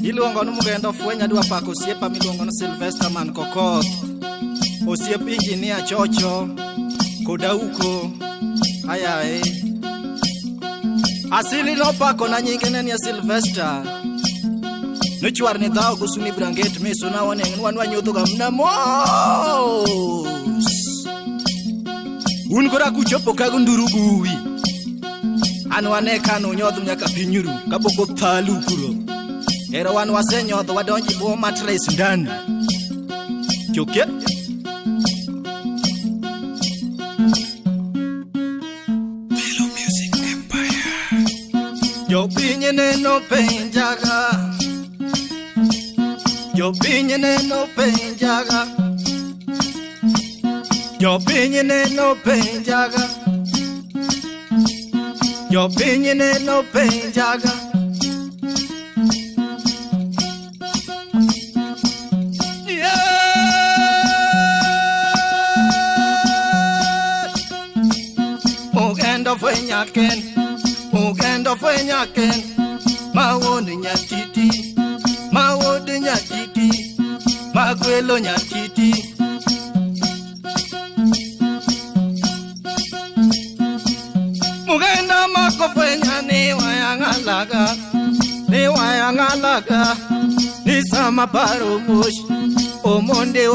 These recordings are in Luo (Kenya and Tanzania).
Iluongo ni Mugendo Fwenya dwa pako osiepa miluongo ni Sylvester Man Kokoth, osiep injinia Chocho koda uko ayae. Asili no pako na nyinge ni Sylvester nuchwar ni dhao gusuni branget meso na waneng wanwa nyotho ga mnamos un kora kuchopo ka gunduru guwi an wane kanu nyodho nyaka pinyuru kapoko thalu kuro era wan wasenyodho wadonji bo matres ndani choke Pillow Music Empire. yo pinye no penjaga yo pinye no penjaga yo pinye no penjaga yo pinye no penjaga Mugendo Fwenya ken mawoni nyatiti mawodi nyatiti magwelo nyatiti Mugendo mako Fwenya ni wayangalaga ni sama paro mush omonde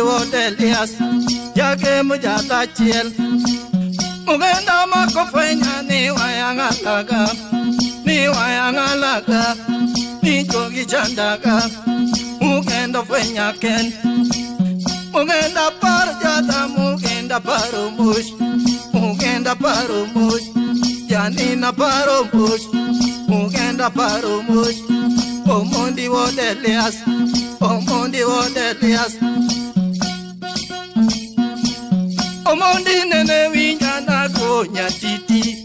wodelias yake mujata chiel Mugendo mako Fwenya ni wayangalaga ni jogi chandaga Mugendo Fwenya ken Mugenda par jata mugenda paro mush janina paro mush mugenda paro mush omondi wodelias Omondi nene winja na go nyatiti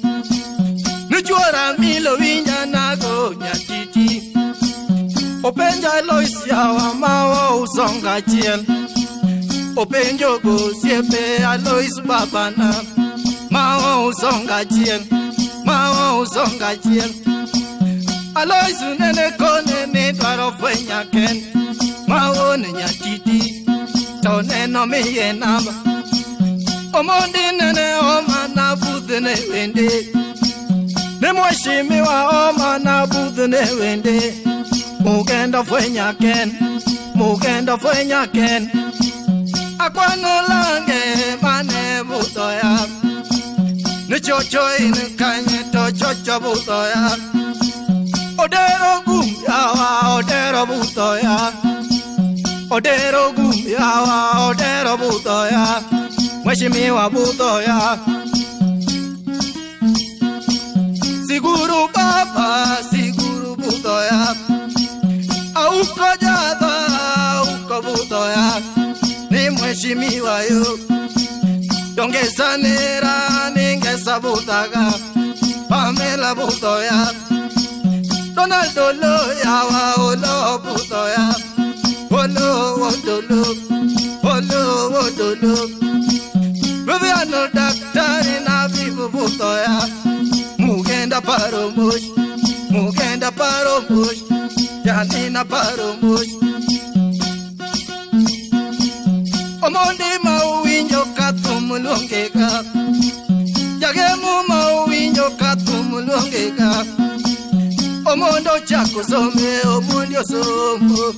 Nuchwara milo winja na go nyatiti Openja Lois yawa mawa usonga chiel Openjo go siepe Alois babana mawa usonga chiel Alois nene kone ni dwaro Fwenya ken mawone nyatiti Tone no miye namba Omondi nene omana budhene wende Ne mweshimiwa omana budhene wende Mugendo Fwenya ken Akwano lange mane butoya Ne chocho inu kanye to chocho butoya Odero gum yawa odero butoya Mweshimiwa butoya Siguru baba, siguru butoya Auko jadha, auko butoya Ni mweshimiwa yu Dongesa nera, ningesa butaga Pamela butoya Donaldo lo yawa, olo butoya Olo Viviano daktari na vivu butoya Mugenda paro mush Janina paro mush Omondi mawinjo katumulongeka Jagemu mawinjo katumulongeka Omondo chako some omondi osomo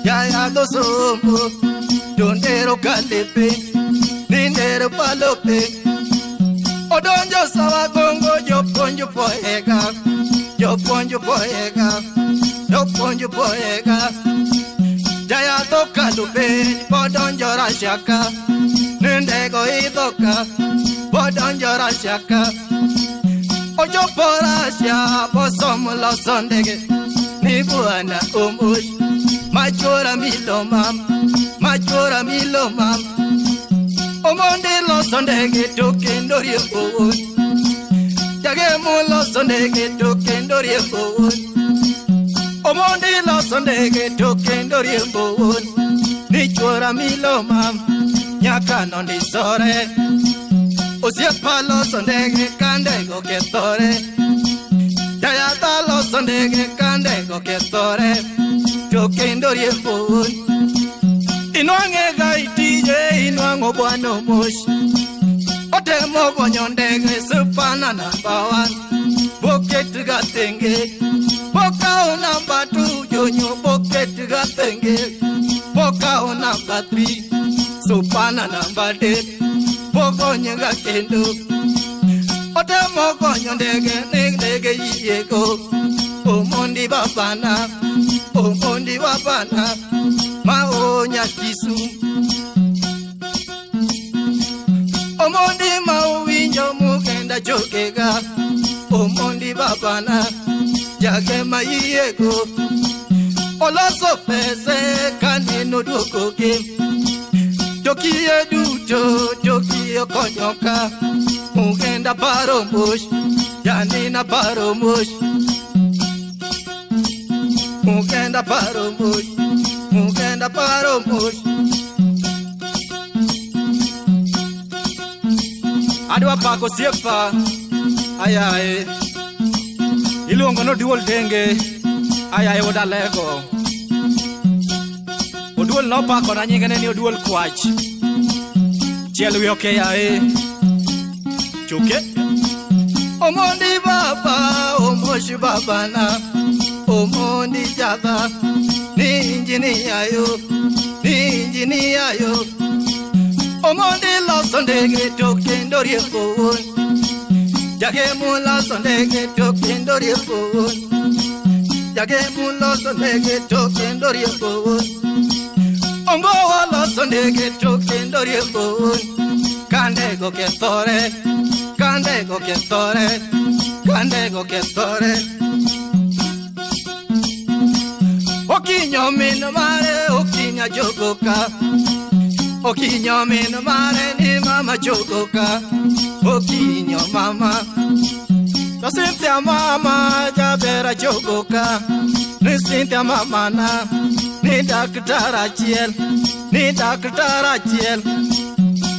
Yaya do somo Dondero kalepe Nindero palope Odonjo sawa gongo Joponjo poega Jaya do kalupe Bodonjo rashaka Nindego idoka Bodonjo rashaka Ojo porasha Bosomo lo sondege Nibuana umush Majora milomam Omondi lo sondege tokendo riembo Jagemu lo sondege tokendo riembo Omondi lo sondege tokendo riembo Nichora milomam Nyaka nondi sore Osiepa loso ndege kandego kethore Yayata loso ndege kandego kethore Jokendo riembon Inwange gaitije inwango bwano moshi Otemo gonyo ndege supana number 1 Pocket gatenge Pokao number 2 jonyo pocket gatenge Pokao number 3 supana number 10 Pogonyo gatendo Otemo gonyo ndege yiyeko Omondi babana Maonya kisu Omondi mauwinjo mugenda jokega Omondi babana Jage mayiyeko Oloso pese kanino duokoke Jokiye duto jokiye konyoka Mugenda paro mosh Janina paro mosh Mugenda paro mosh Adwa pako siepa Ayaye Iluongo no duol denge Ayaye wodalego Oduol no pako na nyingene ni oduol kwach Chielu yoke yae Chuke Omondi baba Omoshi babana Omondi jada Ninjini yayo Omondi loso ndege tokendo riembon Jage mu loso ndege tokendo riembon Jage mu loso ndege tokendo riembon Ongo loso ndege tokendo riembon Kandego kethore Okinyo min mare okinya jogoka Okinyo min mare ni mama jogoka Okinyo mama Nosintia mama jabera jogoka Nisintia mama na Ni daktara chiel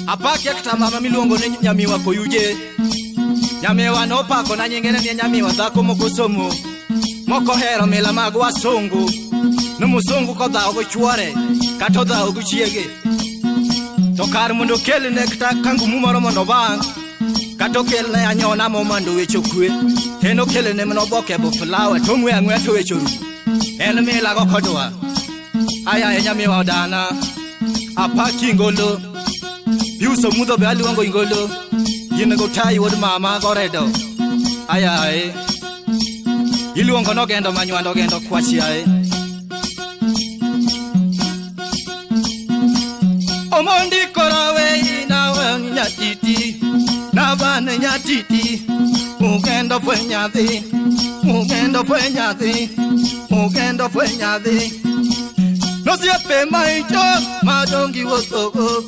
Apake kata mama miluongo ni nyamiwa koyuje Nyamiwa no pako na nyingene ni nyamiwa dhako mokosomo Moko hero mila mag wasungu Numusungu ko dhao go chwore Kato dhao go chiege To kar mundo kele ne kata kangu mumoro mondo bang Kato kele ne anyona momando wecho kwe Teno kele ne mnoboke bo flower Tongwe angwe to wecho ru En mila go kodwa Aya nyamiwa odana Apaki ngolo Yuso mudo be aluongo ingolo Yine go tayi wod mama go redo Aya Iluongo no gendo manywando gendo kwachi ae Omondi korawe inawe nyatiti Nabane nyatiti Mugendo fwe nyadhi No siepe maicho madongi wotoko